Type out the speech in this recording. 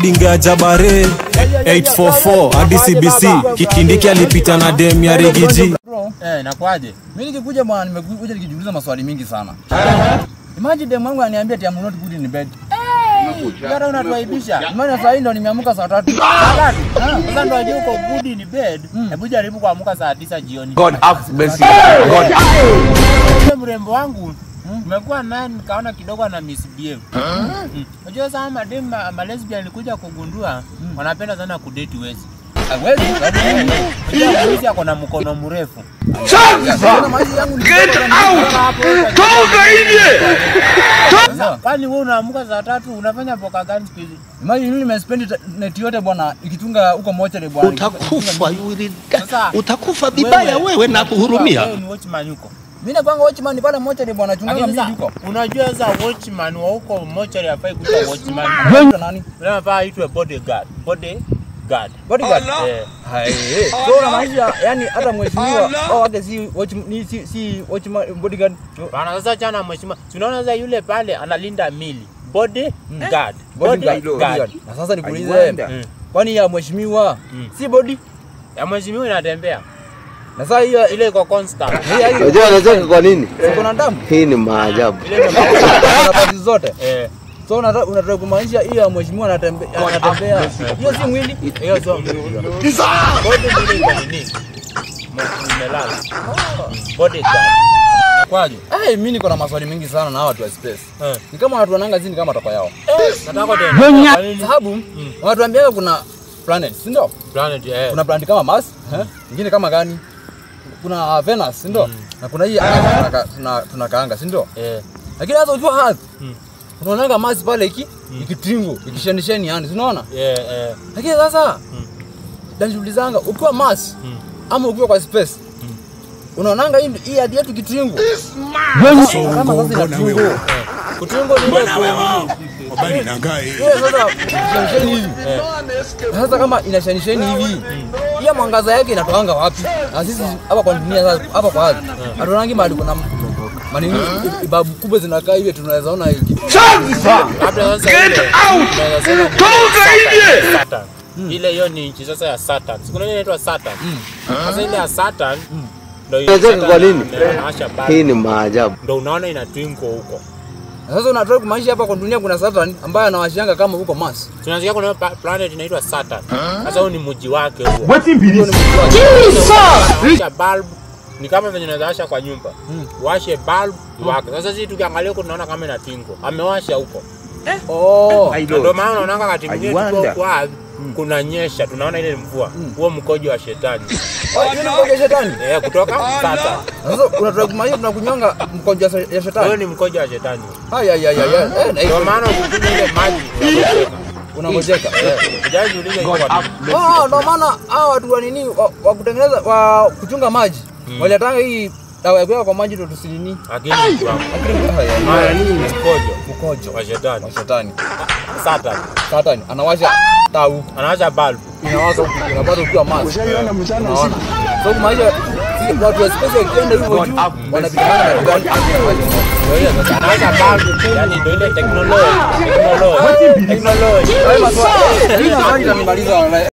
Dinga Jabare 844 hadi CBC Kindiki alipita na dem ya Rigiji. Nakwaje? Mimi nikikuja bwana nimekuja nikijiuliza maswali mingi sana. Imagine dem wangu ananiambia ati I'm not good in bed. Ngara unatuaibisha. Maana saa hii ndo nimeamka saa 3. Sasa ndo aje uko good in bed. Hebu jaribu kuamka saa 9 jioni. God have mercy. God. Mrembo wangu nimekuwa naye nikaona kidogo ana misbehave. Unajua sana madem ma lesbian nilikuja kugundua wanapenda sana kudate wezi. Wezi? Wezi ako na mkono mrefu. Get out! Toka nje! Kwani wewe unaamka saa 3 unafanya poka gani siku hizi? Imagine mimi nimespend net yote bwana ikitunga huko mochari bwana. Utakufa utakufa vibaya wewe na kuhurumia. Wewe ni watchman yuko. Mimi nakwanga watchman pale mochari bwana chunga mimi yuko. Unajua za watchman wa huko mochari hafai kuitwa watchman. Nani? Unafaa aitwe bodyguard. Bodyguard. Hai. So na maisha yani hata mheshimiwa au hata si watchman bodyguard. Bana sasa chana mheshimiwa. Tunaona sasa yule pale analinda mili. Bodyguard. Na sasa nikuulize. Kwani ya mheshimiwa si body? Ya mheshimiwa inatembea. Na sasa hiyo ile iko constant. Unajua anacheka kwa nini? Kuna damu. Hii ni maajabu. Ile ndio zote. So unataka kumaanisha hiyo ya mheshimiwa anatembea. Hiyo si mwili. Hiyo sio mwili. Body ni nini? Mmelala. Bodyguard. Nakwaje? Mimi niko na maswali mengi sana na watu wa space. Ni kama watu wananga zini kama toka yao. Nataka tena. Sababu watu waambia kuna planets, si ndio? Planet kuna planet kama Mars, nyingine kama gani? Kuna Venus, si ndio? Na kuna hii tunakaanga, si ndio? Lakini hata ujua Earth. Unaonanga Mars pale ikitringo, ikishanisheni yani, unaona? Lakini sasa danjulizanga ukiwa Mars ama ukiwa kwa space. Unaonanga hii hadi yetu kitringo. Kama sasa inatringo. Kutingo ni ile Obani nangai. Sasa shanisheni hivi. Sasa kama inashanisheni hivi. Hiyo mwangaza yake inatoanga wapi? Na sisi hapa kwa dunia sasa hapa kwa ardhi. Hatuonangi mahali kuna manini ibabu kubwa zinakaa hivi tunaweza ona hiki. Labda sasa get out. Toka nje. Ile hiyo ni nchi sasa ya Saturn. Siku ile inaitwa Saturn. Sasa ile ya Saturn ndio inacheka kwa nini? Hii ni maajabu. Ndio unaona ina twinkle huko. Sasa unataka kumaanisha hapa kwa dunia kuna Saturn ambaye anawashianga kama huko Mars. Tunasikia kuna planet inaitwa Saturn. Sasa huo ni mji wake huo. What in Jesus? Bulb ni kama venye unawasha kwa nyumba. Washe bulb wake. Sasa sisi tukiangalia huko tunaona kama ina twinkle. Amewasha huko. Ndio maana unaona kati mwingine tuko kwa kuna nyesha tunaona ile mvua. Huo mkojo wa shetani. Ile mkojo wa shetani? Kutoka Saturn. Sasa unataka kumaanisha tunakunyonga mkojo wa shetani. Huo ni mkojo wa shetani. Ndio maana ukikunywa ile maji unangojeka. Unajiuliza hiyo kwa ndio maana hao watu wa nini wa kutengeneza wa kuchunga maji. Waliatanga hii dawa ya kuweka kwa maji ndio tusilini. Lakini haya nini mkojo wa shetani. Saturn anawasha tau, anawasha bulb. Inawasha huko na bado ukiwa maji. Ushaiona mchana usiku. So maisha watu wa space wakienda hivyo juu wanapigana na gani? Anawasha bulb, yani ndio ile technology. Hii maswali. Hii maswali tunamaliza online.